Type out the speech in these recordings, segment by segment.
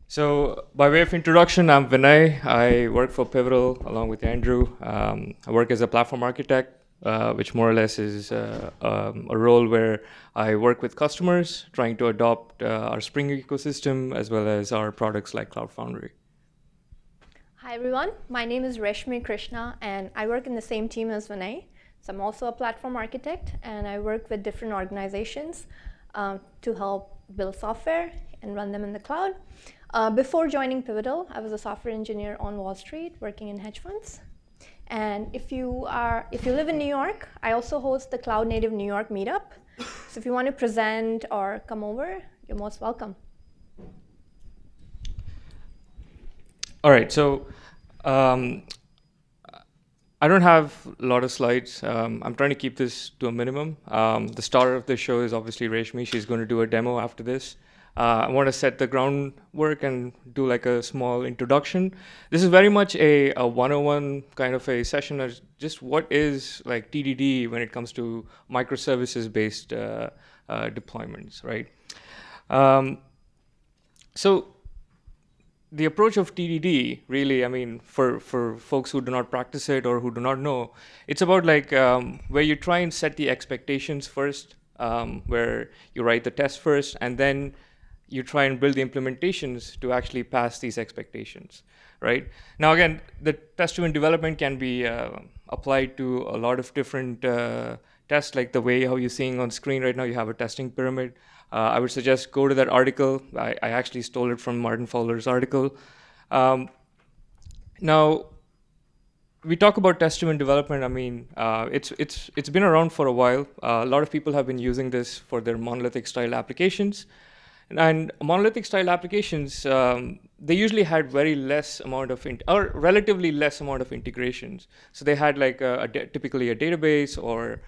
So, by way of introduction, I'm Vinay. I work for Pivotal along with Andrew. I work as a platform architect, which more or less is a role where I work with customers trying to adopt our Spring ecosystem as well as our products like Cloud Foundry. Hi everyone, my name is RESHMI KRISHNA and I work in the same team as Vinay. So I'm also a platform architect and I work with different organizations to help build software and run them in the cloud. Before joining Pivotal, I was a software engineer on Wall Street working in hedge funds. And if you live in New York, I also host the Cloud Native New York meetup. So if you want to present or come over, you're most welcome. All right, so I don't have a lot of slides. I'm trying to keep this to a minimum. The star of the show is obviously Reshmi. She's going to do a demo after this. I want to set the groundwork and do like a small introduction. This is very much a 101 kind of a session of just what is like TDD when it comes to microservices-based deployments, right? So the approach of TDD, really, I mean, for folks who do not practice it or who do not know, it's about like where you try and set the expectations first, where you write the test first, and then you try and build the implementations to actually pass these expectations, right? Now, again, the test-driven development can be applied to a lot of different tests, like the way how you're seeing on screen right now, you have a testing pyramid. I would suggest go to that article. I actually stole it from Martin Fowler's article. Now, we talk about test-driven development. I mean, it's been around for a while. A lot of people have been using this for their monolithic style applications. And monolithic style applications, they usually had very less amount of, or relatively less amount of integrations. So they had like typically a database or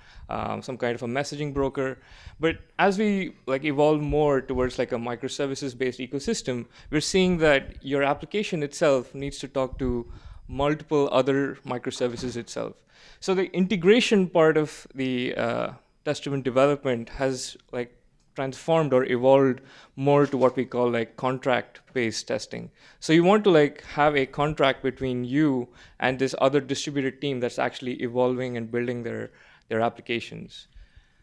some kind of a messaging broker. But as we like evolve more towards like a microservices-based ecosystem, we're seeing that your application itself needs to talk to multiple other microservices itself. So the integration part of the test-driven development has like transformed or evolved more to what we call like contract-based testing. So you want to like have a contract between you and this other distributed team that's actually evolving and building their applications.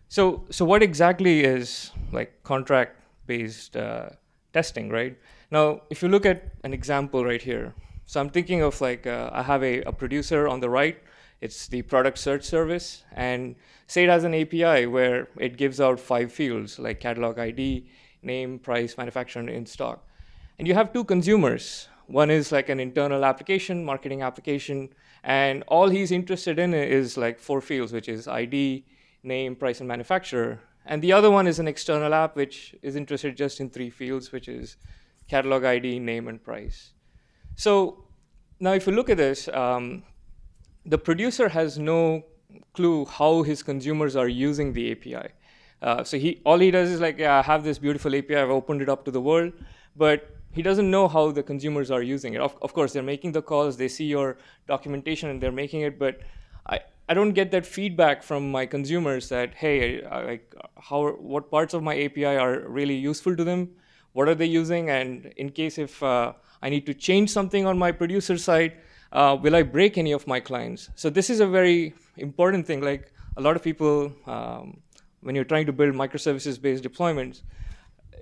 So what exactly is like contract-based testing, right? Now, if you look at an example right here, so I'm thinking of like I have a producer on the right. It's the product search service, and say it has an API where it gives out 5 fields like catalog ID, name, price, manufacturer, and in stock. And you have 2 consumers. One is like an internal application, marketing application, and all he's interested in is like 4 fields, which is ID, name, price, and manufacturer. And the other one is an external app, which is interested just in 3 fields, which is catalog ID, name, and price. So now if you look at this, the producer has no clue how his consumers are using the API. So all he does is like, yeah, I have this beautiful API, I've opened it up to the world, but he doesn't know how the consumers are using it. Of course, they're making the calls, they see your documentation and they're making it, but I don't get that feedback from my consumers that, hey, what parts of my API are really useful to them, what are they using, and in case if I need to change something on my producer side, will I break any of my clients? So this is a very important thing. Like a lot of people, when you're trying to build microservices-based deployments,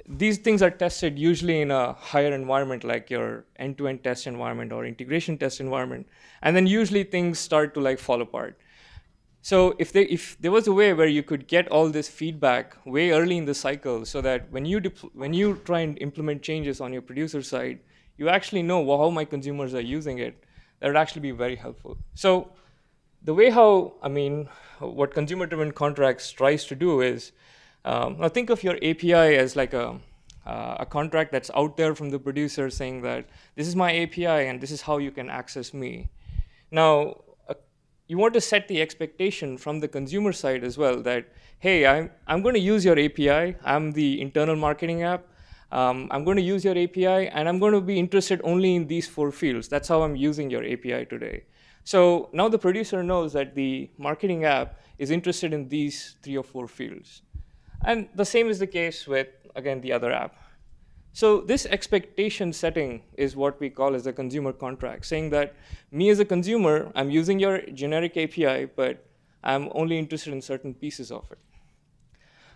these things are tested usually in a higher environment, like your end-to-end test environment or integration test environment. And then usually things start to like fall apart. So if there was a way where you could get all this feedback way early in the cycle so that when you try and implement changes on your producer side, you actually know how my consumers are using it, that would actually be very helpful. So the way what consumer-driven contracts tries to do is, now think of your API as like a contract that's out there from the producer saying that this is my API and this is how you can access me. Now, you want to set the expectation from the consumer side as well that, hey, I'm going to use your API. I'm the internal marketing app. I'm going to use your API, and I'm going to be interested only in these 4 fields. That's how I'm using your API today. So now the producer knows that the marketing app is interested in these 3 or 4 fields. And the same is the case with, again, the other app. So this expectation setting is what we call as a consumer contract, saying that me as a consumer, I'm using your generic API, but I'm only interested in certain pieces of it.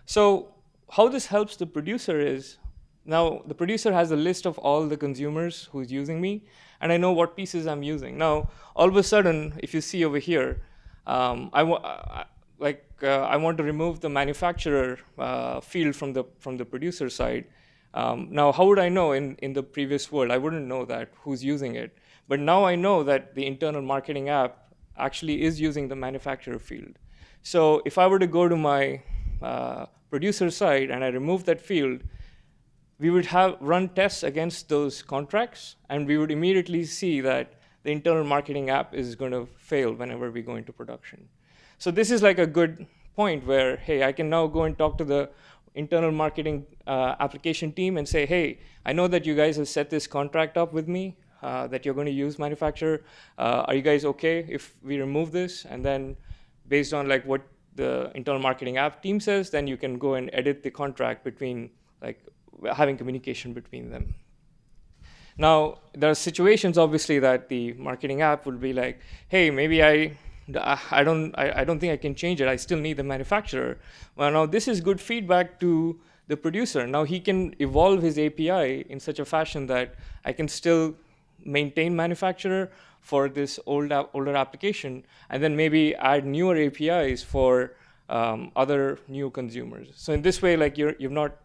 So how this helps the producer is, now the producer has a list of all the consumers who's using me, and I know what pieces I'm using. Now, all of a sudden, if you see over here, I want to remove the manufacturer field from the producer side. Now, how would I know in the previous world? I wouldn't know that, who's using it. But now I know that the internal marketing app actually is using the manufacturer field. So if I were to go to my producer side and I remove that field, we would run tests against those contracts, and we would immediately see that the internal marketing app is going to fail whenever we go into production. So this is like a good point where, hey, I can now go and talk to the internal marketing application team and say, hey, I know that you guys have set this contract up with me, that you're going to use manufacturer. Are you guys okay if we remove this? And then based on like what the internal marketing app team says, then you can go and edit the contract between, like, having communication between them. Now, there are situations, obviously, that the marketing app will be like, hey, maybe I don't think I can change it. I still need the manufacturer. Well, now this is good feedback to the producer. Now he can evolve his API in such a fashion that I can still maintain manufacturer for this older application, and then maybe add newer APIs for other new consumers. So in this way, like you've not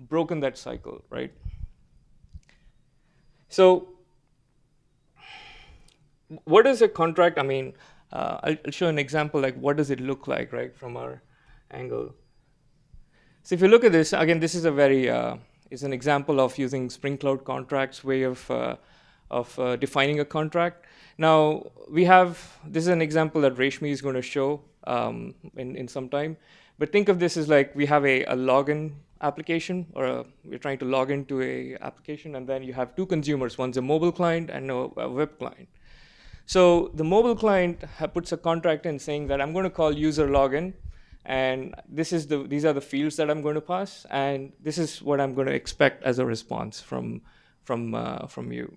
broken that cycle, right? So what is a contract? I mean, I'll show an example, like what does it look like, right, from our angle. So if you look at this, again, this is a very, is an example of using Spring Cloud contracts way of defining a contract. Now, this is an example that RESHMI is going to show in some time. But think of this as like we have a login application, or we're trying to log into a application, and then you have two consumers. One's a mobile client and a web client. So the mobile client puts a contract in saying that I'm going to call user login, and these are the fields that I'm going to pass, and this is what I'm going to expect as a response from you.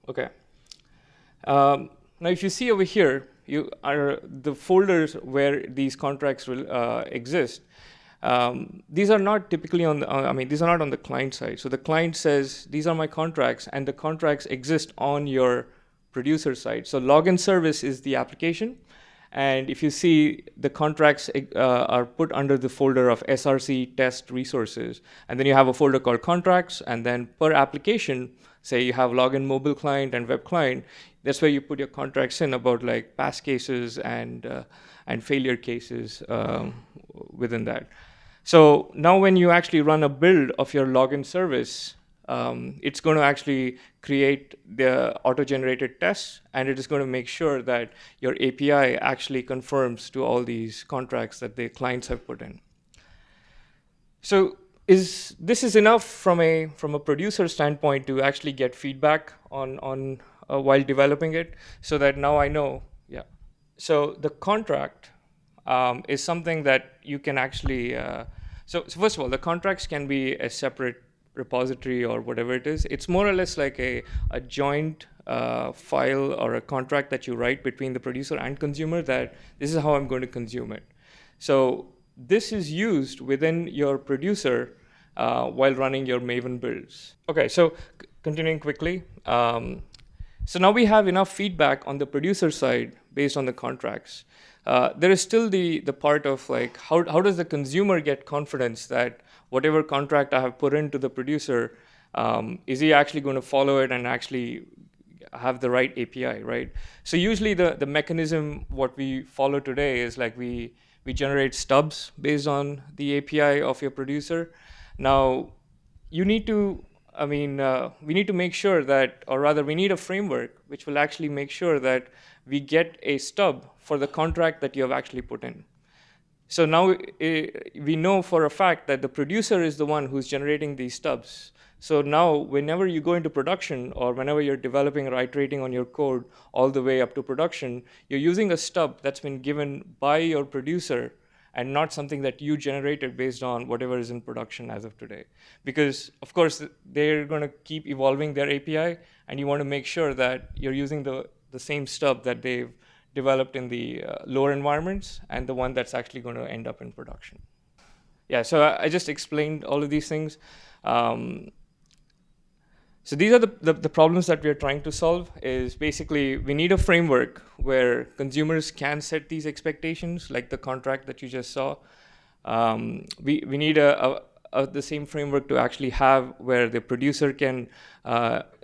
Okay. Now, if you see over here, the folders where these contracts will exist. These are not typically these are not on the client side. So the client says, these are my contracts, and the contracts exist on your producer side. So login service is the application. And if you see, the contracts are put under the folder of SRC test resources. And then you have a folder called contracts, and then per application, say you have login mobile client and web client, that's where you put your contracts in about like pass cases and failure cases within that. So now when you actually run a build of your login service, it's going to actually create the auto-generated tests, and it is going to make sure that your API actually confirms to all these contracts that the clients have put in. So this is enough from a producer standpoint to actually get feedback on while developing it, so that now I know, yeah. So the contract is something that you can actually, so first of all, the contracts can be a separate repository or whatever it is. It's more or less like a joint file or a contract that you write between the producer and consumer, that this is how I'm going to consume it. So this is used within your producer while running your Maven builds. Okay, so continuing quickly. So now we have enough feedback on the producer side based on the contracts. There is still the part of like, how does the consumer get confidence that whatever contract I have put into the producer, is he actually going to follow it and actually have the right API, right? So usually the mechanism, what we follow today is like we generate stubs based on the API of your producer. Now, you need to, we need to make sure that, or rather we need a framework which will actually make sure that we get a stub for the contract that you have actually put in. So now we know for a fact that the producer is the one who's generating these stubs. So now whenever you go into production, or whenever you're developing or iterating on your code all the way up to production, you're using a stub that's been given by your producer, and not something that you generated based on whatever is in production as of today. Because, of course, they're going to keep evolving their API, and you want to make sure that you're using the same stub that they've developed in the lower environments and the one that's actually going to end up in production. Yeah, so I just explained all of these things. So these are the problems that we are trying to solve. Is basically we need a framework where consumers can set these expectations, like the contract that you just saw. We need the same framework to actually have where the producer can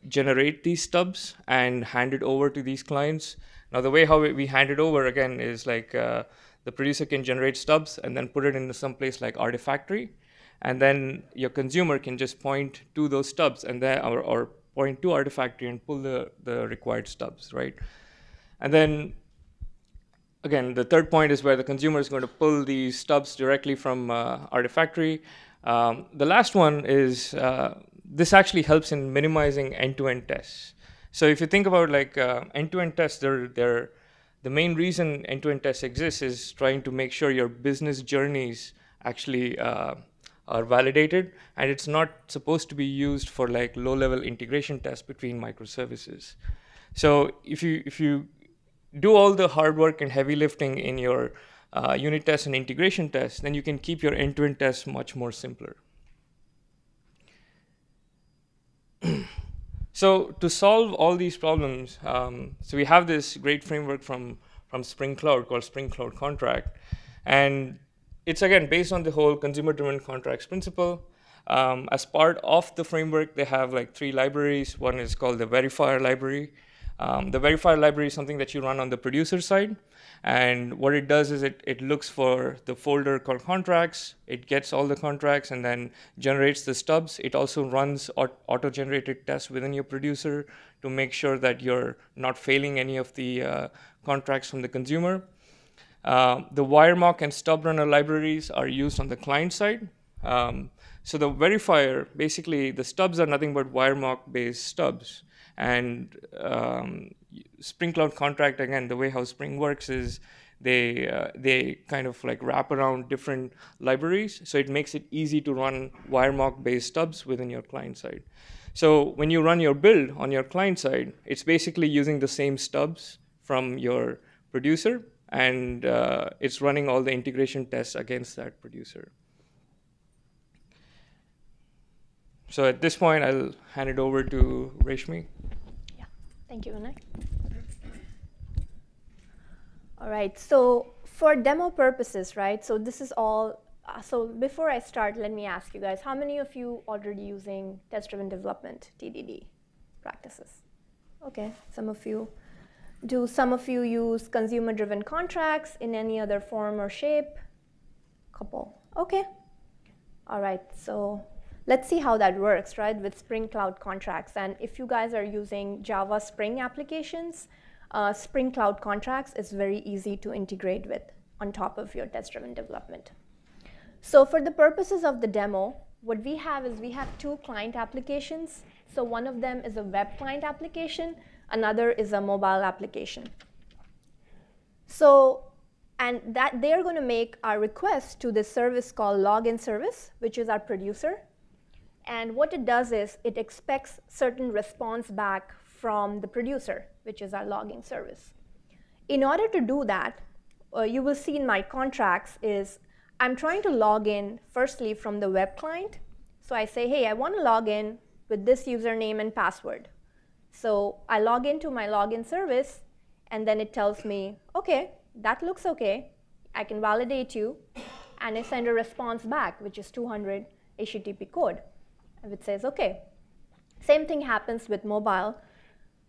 generate these stubs and hand it over to these clients. Now, the way how we hand it over, again, is like the producer can generate stubs and then put it into some place like Artifactory. And then your consumer can just point to those stubs and then, or point to Artifactory and pull the required stubs, right? And then, again, the third point is where the consumer is going to pull these stubs directly from Artifactory. The last one is this actually helps in minimizing end-to-end tests. So if you think about like end-to-end tests, the main reason end-to-end tests exist is trying to make sure your business journeys actually are validated, and it's not supposed to be used for like low-level integration tests between microservices. So if you do all the hard work and heavy lifting in your unit tests and integration tests, then you can keep your end-to-end tests much more simpler. So to solve all these problems, so we have this great framework from Spring Cloud called Spring Cloud Contract, and it's again based on the whole consumer-driven contracts principle. As part of the framework, they have like 3 libraries. One is called the verifier library. The verifier library is something that you run on the producer side. And what it does is it looks for the folder called contracts. It gets all the contracts and then generates the stubs. It also runs auto-generated tests within your producer to make sure that you're not failing any of the contracts from the consumer. The wiremark and stub runner libraries are used on the client side. So the verifier, basically, the stubs are nothing but wiremark-based stubs. And Spring Cloud Contract, again, the way how Spring works is they kind of like wrap around different libraries. So it makes it easy to run wiremark-based stubs within your client side. So when you run your build on your client side, it's basically using the same stubs from your producer, and it's running all the integration tests against that producer. So at this point, I'll hand it over to RESHMI. Yeah, thank you, Vinay. All right, so for demo purposes, right, so this is all, so before I start, let me ask you guys, how many of you already using test-driven development, TDD practices? Okay, some of you. Do some of you use consumer-driven contracts in any other form or shape? Couple, okay. All right, so let's see how that works, right, with Spring Cloud Contracts. And if you guys are using Java Spring applications, Spring Cloud Contracts is very easy to integrate with on top of your test-driven development. So for the purposes of the demo, what we have is we have 2 client applications. So one of them is a web client application, another is a mobile application. So, and that they're going to make our request to this service called login service, which is our producer. And what it does is it expects certain response back from the producer, which is our logging service. In order to do that, you will see in my contracts is I'm trying to log in firstly from the web client. So I say, hey, I want to log in with this username and password. So I log into my login service, and then it tells me, OK, that looks OK. I can validate you. And I send a response back, which is 200 HTTP code, which says OK. Same thing happens with mobile.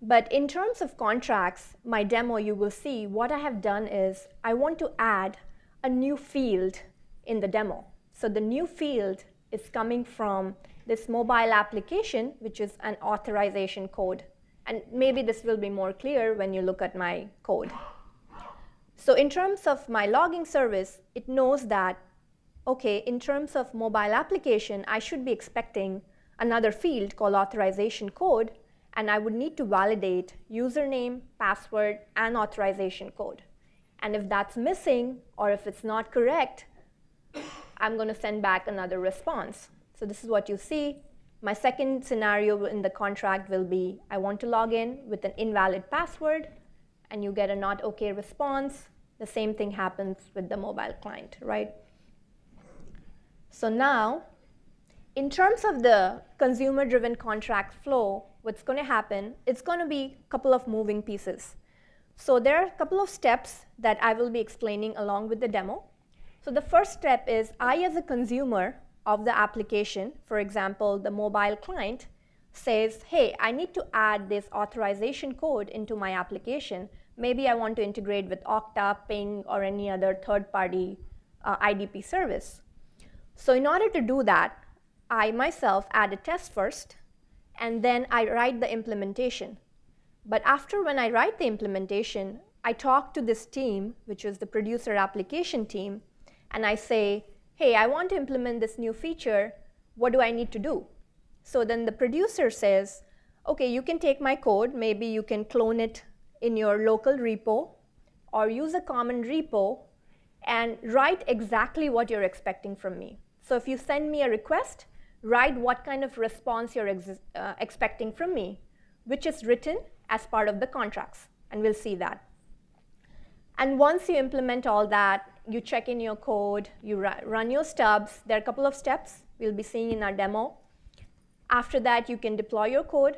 But in terms of contracts, my demo, you will see what I have done is I want to add a new field in the demo. So the new field is coming from this mobile application, which is an authorization code. And maybe this will be more clear when you look at my code. So in terms of my logging service, it knows that, OK, in terms of mobile application, I should be expecting another field called authorization code. And I would need to validate username, password, and authorization code. And if that's missing, or if it's not correct, I'm going to send back another response. So this is what you see. My second scenario in the contract will be, I want to log in with an invalid password, and you get a not OK response. The same thing happens with the mobile client, right? So now, in terms of the consumer-driven contract flow, what's going to happen, it's going to be a couple of moving pieces. So there are a couple of steps that I will be explaining along with the demo. So the first step is, I as a consumer of the application, for example, the mobile client, says, hey, I need to add this authorization code into my application. Maybe I want to integrate with Okta, Ping, or any other third-party IDP service. So in order to do that, I myself add a test first, and then I write the implementation. But after when I write the implementation, I talk to this team, which is the producer application team, and I say, hey, I want to implement this new feature. What do I need to do? So then the producer says, OK, you can take my code. Maybe you can clone it in your local repo, or use a common repo, and write exactly what you're expecting from me. So if you send me a request, write what kind of response you're expecting from me, which is written as part of the contracts. And we'll see that. And once you implement all that, you check in your code, you run your stubs. There are a couple of steps we'll be seeing in our demo. After that, you can deploy your code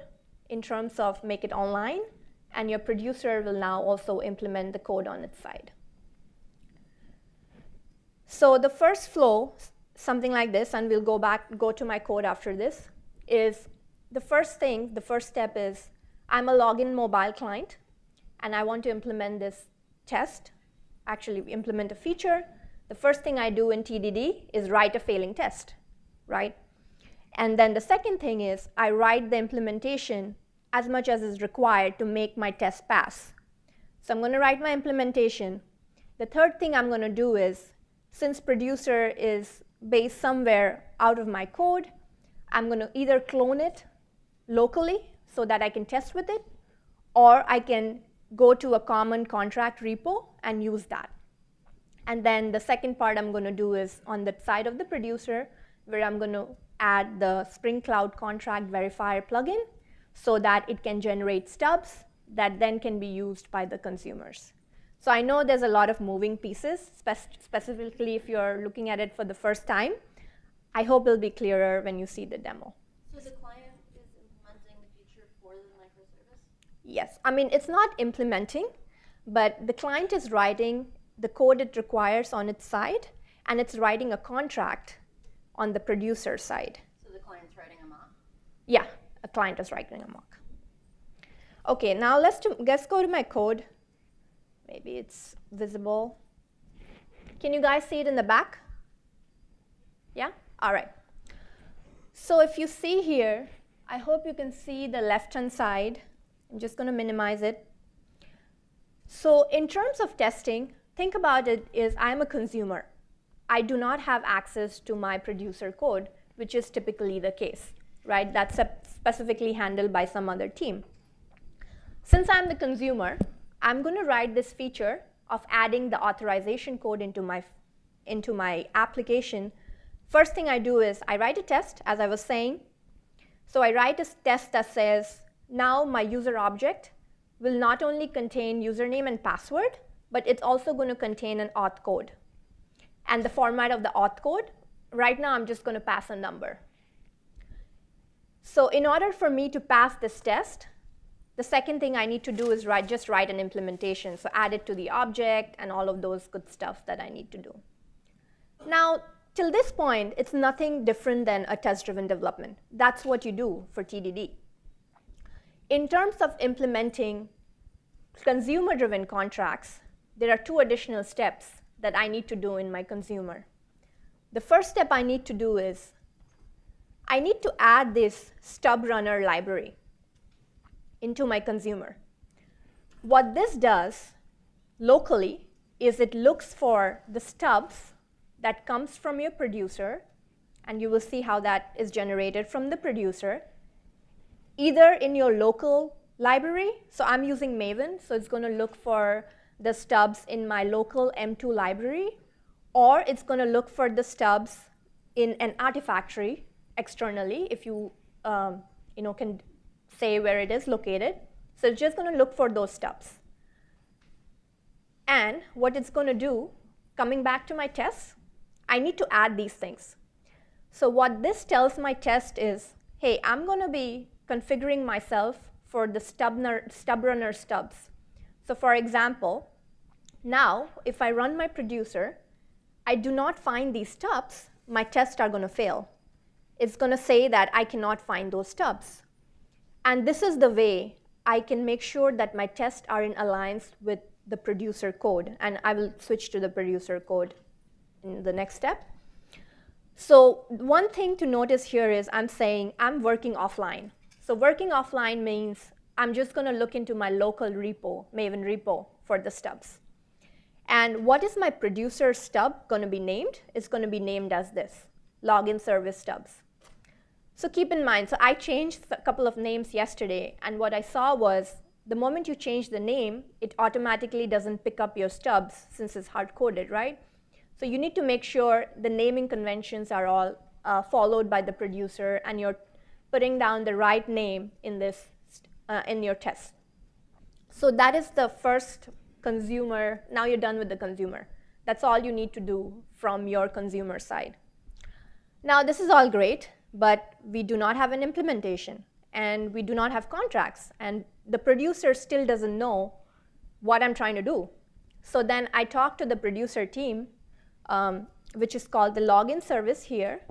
in terms of make it online, and your producer will now also implement the code on its side. So the first flow, something like this, and we'll go to my code after this, is the first step is, I'm a login mobile client, and I want to implement this test, actually implement a feature. The first thing I do in TDD is write a failing test, right? And then the second thing is, I write the implementation as much as is required to make my test pass. So I'm going to write my implementation. The third thing I'm going to do is, since producer is based somewhere out of my code, I'm going to either clone it locally so that I can test with it, or I can go to a common contract repo and use that. And then the second part I'm going to do is on the side of the producer, where I'm going to add the Spring Cloud Contract Verifier plugin so that it can generate stubs that then can be used by the consumers. So I know there's a lot of moving pieces, specifically if you're looking at it for the first time. I hope it'll be clearer when you see the demo. So the client is implementing the feature for the microservice? Yes. I mean, it's not implementing, but the client is writing the code it requires on its side, and it's writing a contract on the producer side. So the client's writing a mock? Yeah, a client is writing a mock. OK, now let's go to my code. Maybe it's visible. Can you guys see it in the back? Yeah? All right. So if you see here, I hope you can see the left-hand side. I'm just going to minimize it. So in terms of testing, think about it as I'm a consumer. I do not have access to my producer code, which is typically the case, right? That's specifically handled by some other team. Since I'm the consumer, I'm going to write this feature of adding the authorization code into my application. First thing I do is I write a test, as I was saying. So I write a test that says, now my user object will not only contain username and password, but it's also going to contain an auth code. And the format of the auth code, right now I'm just going to pass a number. So in order for me to pass this test, the second thing I need to do is just write an implementation. So add it to the object and all of those good stuff that I need to do. Now, till this point, it's nothing different than a test-driven development. That's what you do for TDD. In terms of implementing consumer-driven contracts, there are two additional steps that I need to do in my consumer. The first step I need to do is I need to add this stub runner library into my consumer. What this does locally is it looks for the stubs that comes from your producer, and you will see how that is generated from the producer, either in your local library. So I'm using Maven, so it's going to look for the stubs in my local M2 library, or it's going to look for the stubs in an artifactory externally, if you, can say where it is located. So it's just going to look for those stubs. And what it's going to do, coming back to my tests, I need to add these things. So what this tells my test is, hey, I'm going to be configuring myself for the stub runner stubs. So for example, now if I run my producer, I do not find these stubs, my tests are going to fail. It's going to say that I cannot find those stubs. And this is the way I can make sure that my tests are in alliance with the producer code. And I will switch to the producer code in the next step. So one thing to notice here is I'm saying I'm working offline. So working offline means I'm just going to look into my local repo, Maven repo, for the stubs. And what is my producer stub going to be named? It's going to be named as this, login service stubs. So keep in mind, so I changed a couple of names yesterday, and what I saw was the moment you change the name, it automatically doesn't pick up your stubs since it's hard-coded, right? So you need to make sure the naming conventions are all followed by the producer, and you're putting down the right name in this in your test. So that is the first consumer. Now you're done with the consumer. That's all you need to do from your consumer side. Now this is all great, but we do not have an implementation, and we do not have contracts, and the producer still doesn't know what I'm trying to do. So then I talked to the producer team, which is called the login service here.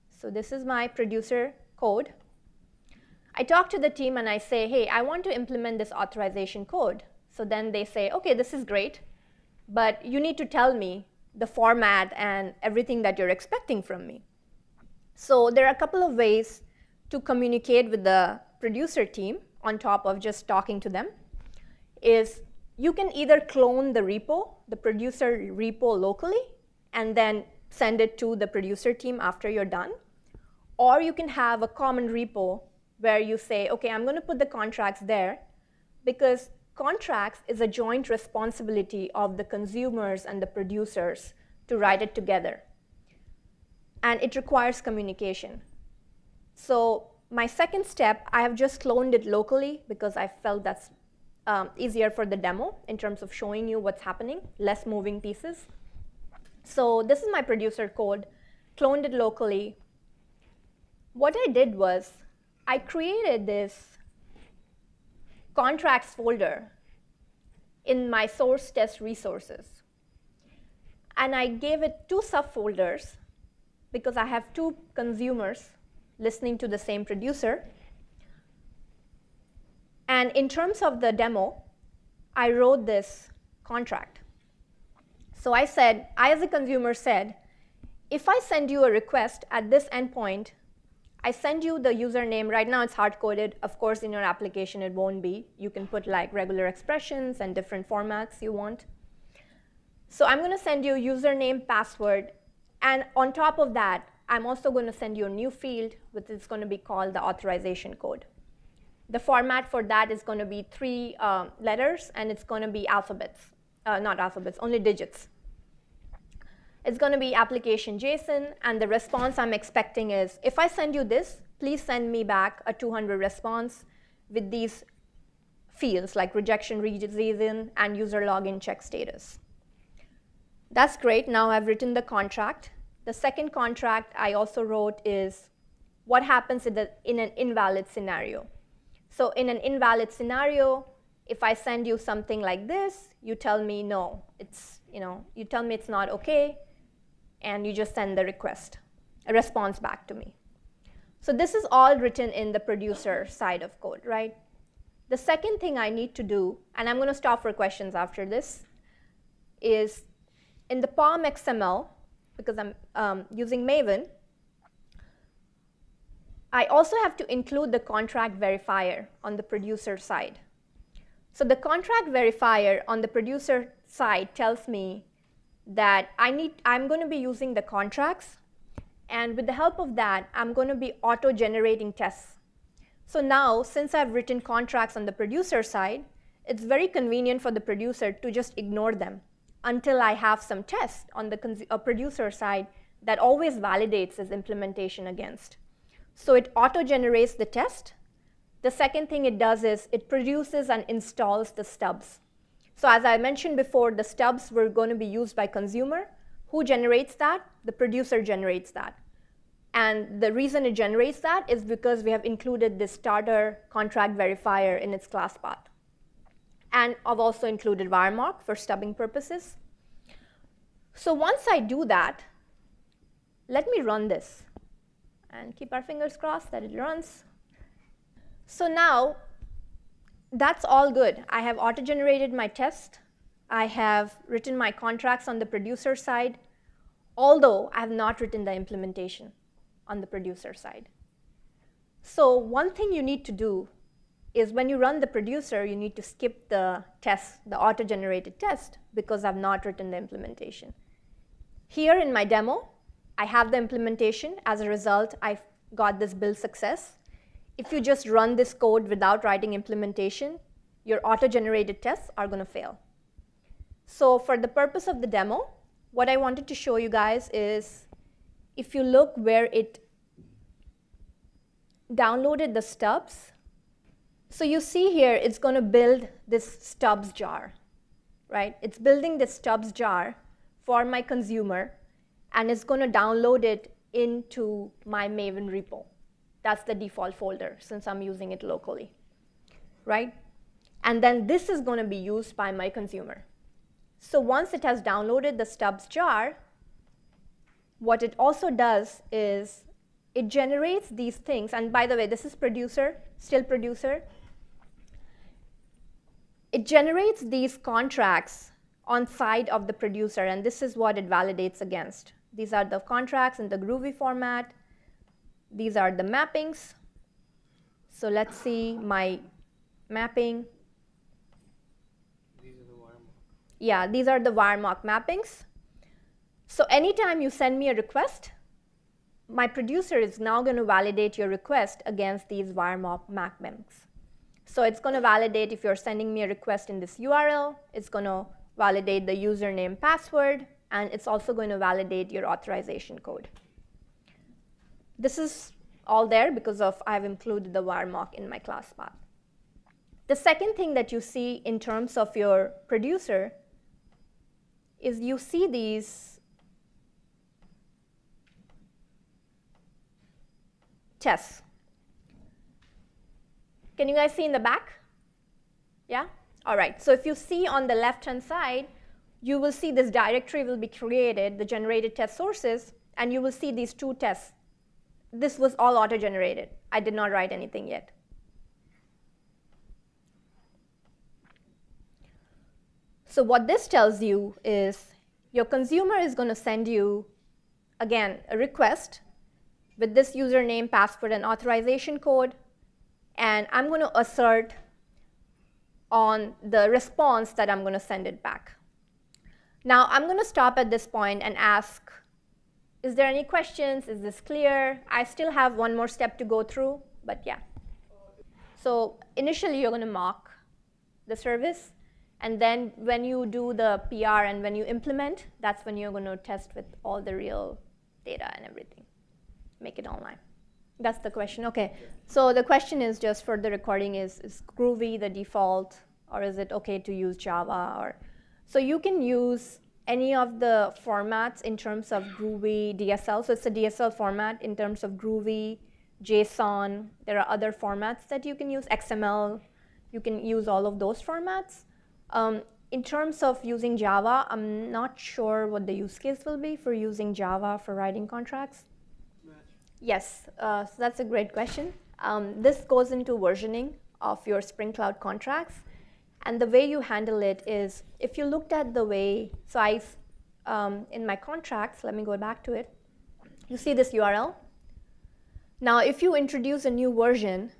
So this is my producer code. I talk to the team and I say, hey, I want to implement this authorization code. So then they say, okay, this is great, but you need to tell me the format and everything that you're expecting from me. So there are a couple of ways to communicate with the producer team on top of just talking to them. Is you can either clone the repo, the producer repo locally, and then send it to the producer team after you're done. Or you can have a common repo where you say, okay, I'm going to put the contracts there, because contracts is a joint responsibility of the consumers and the producers to write it together. And it requires communication. So my second step, I have just cloned it locally because I felt that's easier for the demo in terms of showing you what's happening, less moving pieces. So this is my producer code, cloned it locally. What I did was I created this contracts folder in my source test resources. And I gave it 2 subfolders because I have 2 consumers listening to the same producer. And in terms of the demo, I wrote this contract. So I said, I as a consumer said, if I send you a request at this endpoint, I send you the username. Right now it's hard-coded. Of course, in your application it won't be. You can put like regular expressions and different formats you want. So I'm going to send you username, password, and on top of that, I'm also going to send you a new field, which is going to be called the authorization code. The format for that is going to be 3 letters, and it's going to be alphabets. Not alphabets, only digits. It's going to be application JSON, and the response I'm expecting is, if I send you this, please send me back a 200 response with these fields like rejection reason and user login check status. That's great. Now I've written the contract. The second contract I also wrote is what happens in an invalid scenario. So in an invalid scenario, if I send you something like this, you tell me no, you tell me it's not okay, and you just send the a response back to me. So this is all written in the producer side of code, right? The second thing I need to do, and I'm going to stop for questions after this, is in the POM XML, because I'm using Maven, I also have to include the contract verifier on the producer side. So the contract verifier on the producer side tells me that I'm going to be using the contracts, and with the help of that, I'm going to be auto-generating tests. So now, since I've written contracts on the producer side, it's very convenient for the producer to just ignore them. until I have some test on the producer side that always validates this implementation against. So it auto-generates the test. The second thing it does is it produces and installs the stubs. So as I mentioned before, the stubs were going to be used by consumer. Who generates that? The producer generates that. And the reason it generates that is because we have included this starter contract verifier in its class path. And I've also included wiremark for stubbing purposes. So once I do that, let me run this and keep our fingers crossed that it runs. So now that's all good. I have auto-generated my test. I have written my contracts on the producer side, although I have not written the implementation on the producer side. So one thing you need to do is when you run the producer, you need to skip the test, the auto-generated test, because I've not written the implementation. Here in my demo, I have the implementation. As a result, I've got this build success. If you just run this code without writing implementation, your auto-generated tests are going to fail. So for the purpose of the demo, what I wanted to show you guys is if you look where it downloaded the stubs, so you see here it's going to build this stubs jar, right? It's building this stubs jar for my consumer, and it's going to download it into my Maven repo. That's the default folder since I'm using it locally, right? And then this is going to be used by my consumer. So once it has downloaded the stubs jar, what it also does is it generates these things. And by the way, this is producer, still producer. It generates these contracts on side of the producer, and this is what it validates against. These are the contracts in the Groovy format. These are the mappings. So let's see my mapping. These are the wiremark. Yeah, these are the wiremark mappings. So anytime you send me a request, my producer is now going to validate your request against these wiremark mappings. So it's going to validate if you're sending me a request in this URL. It's going to validate the username, password, and it's also going to validate your authorization code. This is all there because of I've included the wiremark in my class path. The second thing that you see in terms of your producer is you see these tests. Can you guys see in the back? Yeah? All right. So if you see on the left-hand side, you will see this directory will be created, the generated test sources, and you will see these two tests. This was all auto-generated. I did not write anything yet. So what this tells you is your consumer is going to send you, again, a request with this username, password, and authorization code. And I'm going to assert on the response that I'm going to send it back. Now, I'm going to stop at this point and ask, is there any questions? Is this clear? I still have one more step to go through, but yeah. So initially, you're going to mock the service. And then when you do the PR and when you implement, that's when you're going to test with all the real data and everything. Make it online. That's the question. OK. So the question is just for the recording, is Groovy the default? Or is it OK to use Java? Or so you can use any of the formats in terms of Groovy, DSL. So it's a DSL format in terms of Groovy, JSON. There are other formats that you can use, XML. You can use all of those formats. In terms of using Java, I'm not sure what the use case will be for using Java for writing contracts. Yes, so that's a great question. This goes into versioning of your Spring Cloud contracts. And the way you handle it is, if you looked at the way, so in my contracts, let me go back to it. You see this URL. Now, if you introduce a new version,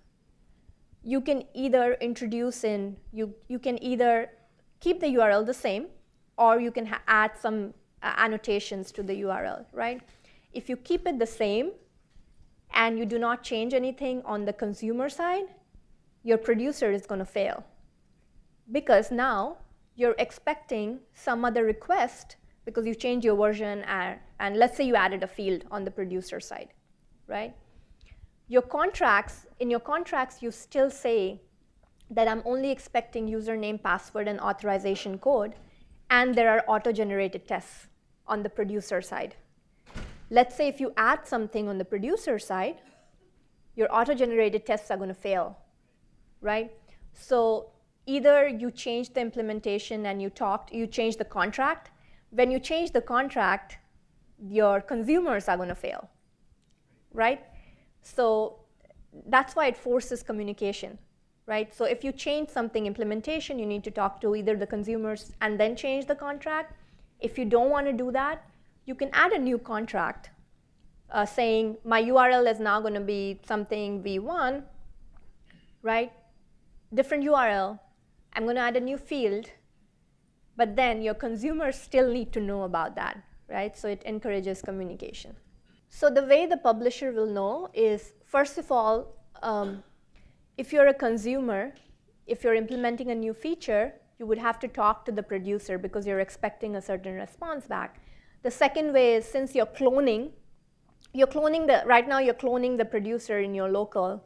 you can either introduce in, you can either keep the URL the same, or you can add some annotations to the URL, right? If you keep it the same, and you do not change anything on the consumer side, your producer is going to fail. Because now you're expecting some other request because you changed your version and let's say you added a field on the producer side, right? In your contracts, you still say that I'm only expecting username, password, and authorization code, and there are auto-generated tests on the producer side. Let's say if you add something on the producer side, your auto-generated tests are going to fail, right? So either you change the implementation and you change the contract. When you change the contract, your consumers are going to fail, right? So that's why it forces communication, right? So if you change something implementation, you need to talk to either the consumers and then change the contract. If you don't want to do that, you can add a new contract saying my URL is now going to be something v1, right? Different URL. I'm going to add a new field, but then your consumers still need to know about that, right? So it encourages communication. So the way the publisher will know is, first of all, if you're a consumer, if you're implementing a new feature, you would have to talk to the producer because you're expecting a certain response back. The second way is, since right now you're cloning the producer in your local,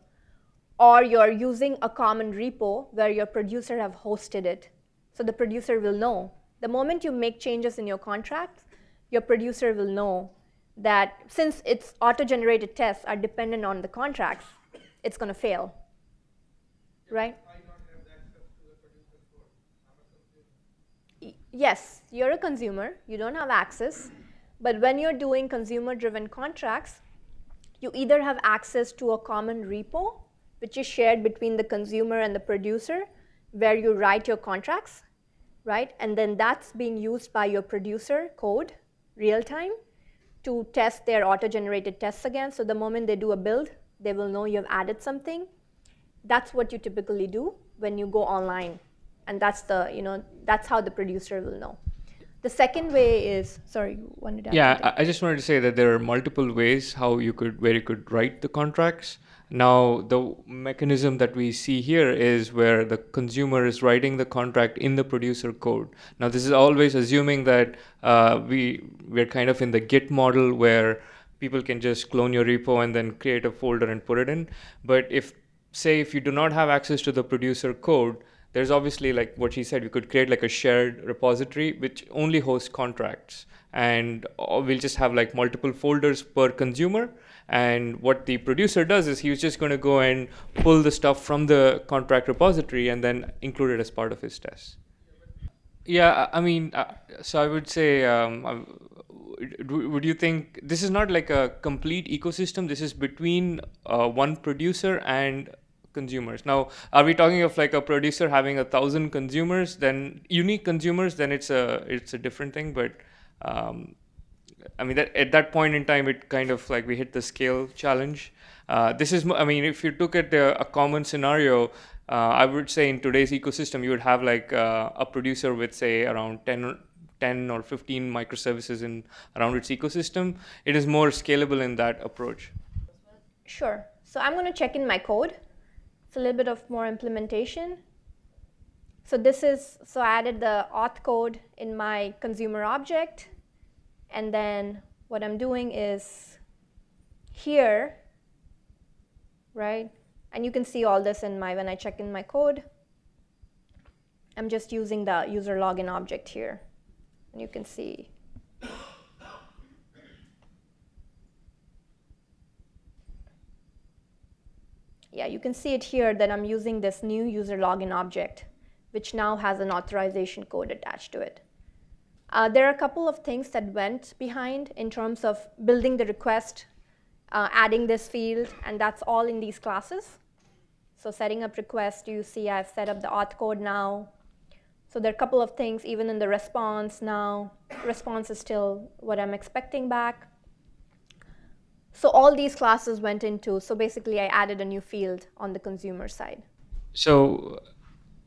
or you're using a common repo where your producer have hosted it. So the producer will know. The moment you make changes in your contracts, your producer will know that since its auto-generated tests are dependent on the contracts, it's going to fail, right? I don't have access to the producer code. I'm a consumer. Yes, you're a consumer. You don't have access. But when you're doing consumer-driven contracts, you either have access to a common repo, which is shared between the consumer and the producer, where you write your contracts, right? And then that's being used by your producer code real time to test their auto-generated tests again. So the moment they do a build, they will know you've added something. That's what you typically do when you go online. And that's how the producer will know. The second way is, sorry, you wanted to add something? I just wanted to say that there are multiple ways where you could write the contracts. Now, the mechanism that we see here is where the consumer is writing the contract in the producer code. Now, this is always assuming that we're kind of in the Git model where people can just clone your repo and then create a folder and put it in. But if you do not have access to the producer code, there's obviously, like what she said, we could create like a shared repository which only hosts contracts. And we'll just have like multiple folders per consumer. And what the producer does is he's just going to go and pull the stuff from the contract repository and then include it as part of his test. Yeah, I mean, so I would say, would you think this is not like a complete ecosystem? This is between one producer and consumers. Now, are we talking of like a producer having 1,000 consumers, then unique consumers? Then it's a different thing. But I mean, that at that point in time, it kind of like we hit the scale challenge. This is, I mean, if you look at a common scenario, I would say in today's ecosystem, you would have like a producer with say around 10 or 15 microservices around its ecosystem. It is more scalable in that approach. Sure. So I'm going to check in my code. It's a little bit of more implementation. So I added the auth code in my consumer object. And then what I'm doing is here, right? And you can see all this when I check in my code. I'm just using the user login object here. And you can see. Yeah, you can see it here that I'm using this new user login object, which now has an authorization code attached to it. There are a couple of things that went behind in terms of building the request, adding this field, and that's all in these classes. So setting up request, you see I've set up the auth code now. So there are a couple of things, even in the response now. Response is still what I'm expecting back. So all these classes went into, so basically I added a new field on the consumer side. So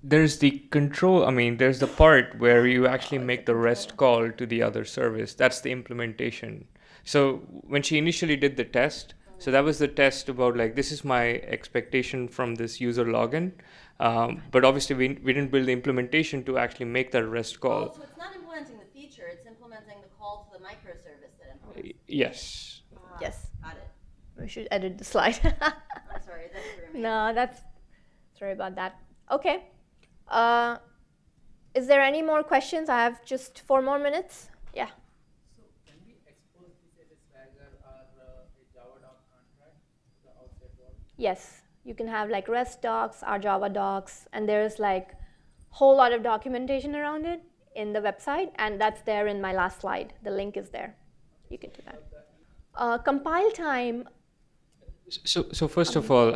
there's the control, I mean, there's the part where you actually make the REST call to the other service. That's the implementation. So when she initially did the test, So that was the test about like, this is my expectation from this user login. But obviously we didn't build the implementation to actually make that REST call. Oh, so it's not implementing the feature, it's implementing the call to the microservice that implements. Yes. Yes. Got it. We should edit the slide. I'm sorry, that's for me. No, sorry about that. Okay. Is there any more questions? I have just 4 more minutes. Yeah. So can we expose this as a Swagger or a Java doc contract to the outside world? Yes. You can have like REST docs or Java docs, and there's like whole lot of documentation around it in the website, and that's there in my last slide. The link is there. You can do that. Compile time. So first of all,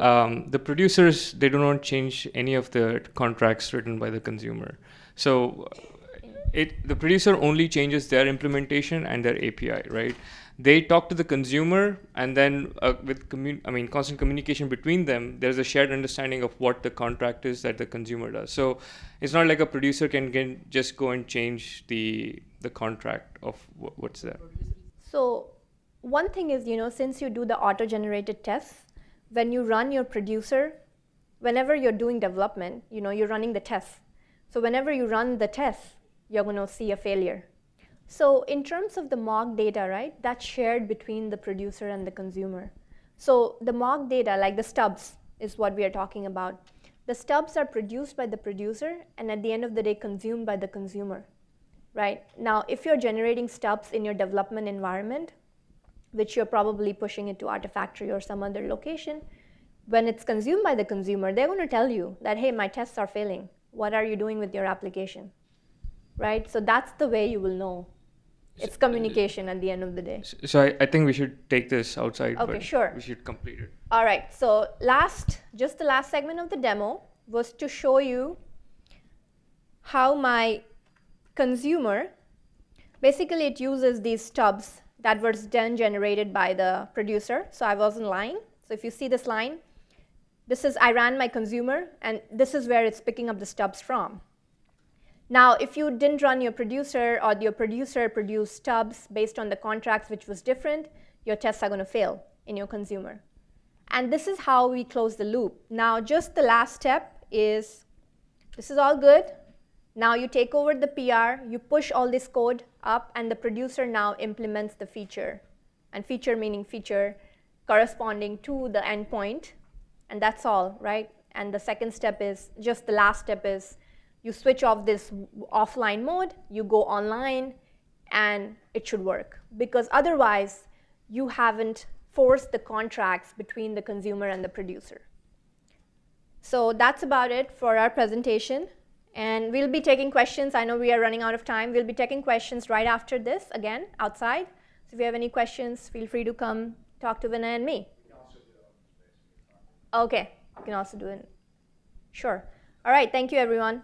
the producers, they do not change any of the contracts written by the consumer. So the producer only changes their implementation and their API, right? They talk to the consumer, and then with constant communication between them, there's a shared understanding of what the contract is that the consumer does. So it's not like a producer can just go and change the contract of what's there. So one thing is, since you do the auto-generated tests, when you run your producer, whenever you're doing development, you're running the tests. So whenever you run the tests, you're going to see a failure. So in terms of the mock data, right, that's shared between the producer and the consumer. So the mock data, like the stubs, is what we are talking about. The stubs are produced by the producer and at the end of the day consumed by the consumer, right? Now, if you're generating stubs in your development environment, which you're probably pushing it to Artifactory or some other location, when it's consumed by the consumer, they're going to tell you that, hey, my tests are failing. What are you doing with your application, right? So that's the way you will know. It's communication at the end of the day. So I think we should take this outside. Okay, but sure. We should complete it. All right, so just the last segment of the demo was to show you how my consumer, basically it uses these stubs that was then generated by the producer. So I was in line. So if you see this line, I ran my consumer, and this is where it's picking up the stubs from. Now, if you didn't run your producer, or your producer produced stubs based on the contracts which was different, your tests are going to fail in your consumer. And this is how we close the loop. Now, just the last step is, this is all good. Now you take over the PR, you push all this code up, and the producer now implements the feature. And feature meaning feature corresponding to the endpoint. And that's all, right? And the second step is, just the last step is, you switch off this offline mode, you go online, and it should work. Because otherwise, you haven't forced the contracts between the consumer and the producer. So that's about it for our presentation. And we'll be taking questions. I know we are running out of time. We'll be taking questions right after this, again, outside. So if you have any questions, feel free to come talk to Vinay and me. Okay, you can also do it. Sure. All right, thank you, everyone.